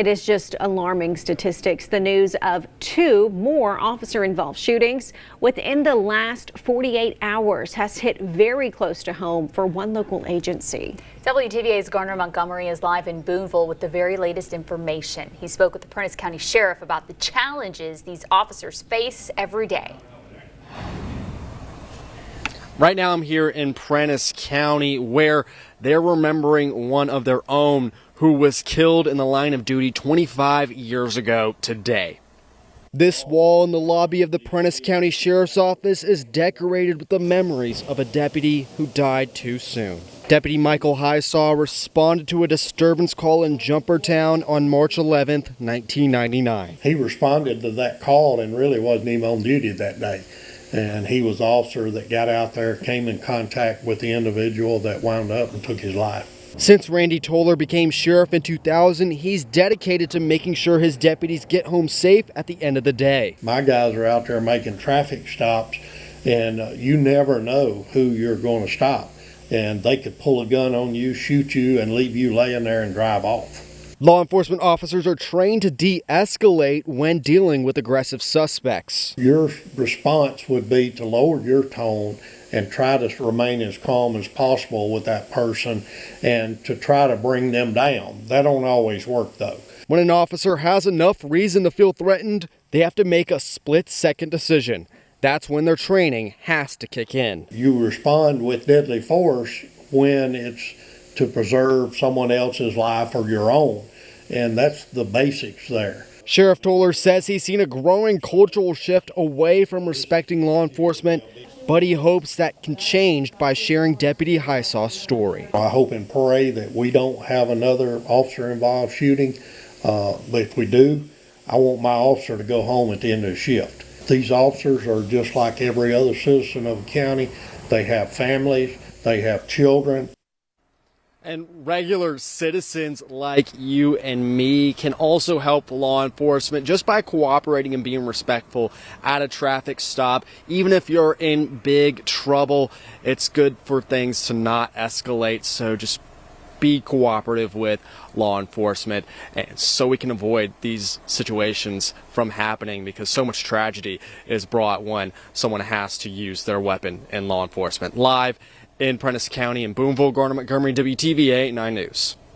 it is just alarming statistics. The news of 2 more officer-involved shootings within the last 48 hours has hit very close to home for one local agency. WTVA's Garner Montgomery is live in Boonville with the very latest information. He spoke with the Prentiss County Sheriff about the challenges these officers face every day. Right now I'm here in Prentiss County where they're remembering one of their own who was killed in the line of duty 25 years ago today. This wall in the lobby of the Prentiss County Sheriff's Office is decorated with the memories of a deputy who died too soon. Deputy Michael Highsaw responded to a disturbance call in Jumpertown on March 11th, 1999. He responded to that call and really wasn't even on duty that day. And he was the officer that got out there, came in contact with the individual that wound up and took his life. Since Randy Toller became sheriff in 2000, he's dedicated to making sure his deputies get home safe at the end of the day. My guys are out there making traffic stops, and you never know who you're going to stop. And they could pull a gun on you, shoot you, and leave you laying there and drive off. Law enforcement officers are trained to de-escalate when dealing with aggressive suspects. Your response would be to lower your tone and try to remain as calm as possible with that person and to try to bring them down. That don't always work though. When an officer has enough reason to feel threatened, they have to make a split-second decision. That's when their training has to kick in. You respond with deadly force when it's to preserve someone else's life or your own. And that's the basics there. Sheriff Toller says he's seen a growing cultural shift away from respecting law enforcement, but he hopes that can change by sharing Deputy Highsaw's story. I hope and pray that we don't have another officer-involved shooting, but if we do, I want my officer to go home at the end of the shift. These officers are just like every other citizen of the county. They have families, they have children. And regular citizens like you and me can also help law enforcement just by cooperating and being respectful at a traffic stop. Even if you're in big trouble, it's good for things to not escalate. So just be cooperative with law enforcement, and so we can avoid these situations from happening, because so much tragedy is brought when someone has to use their weapon in law enforcement. Live in Prentiss County in Boonville, Garner Montgomery, WTVA 9 News.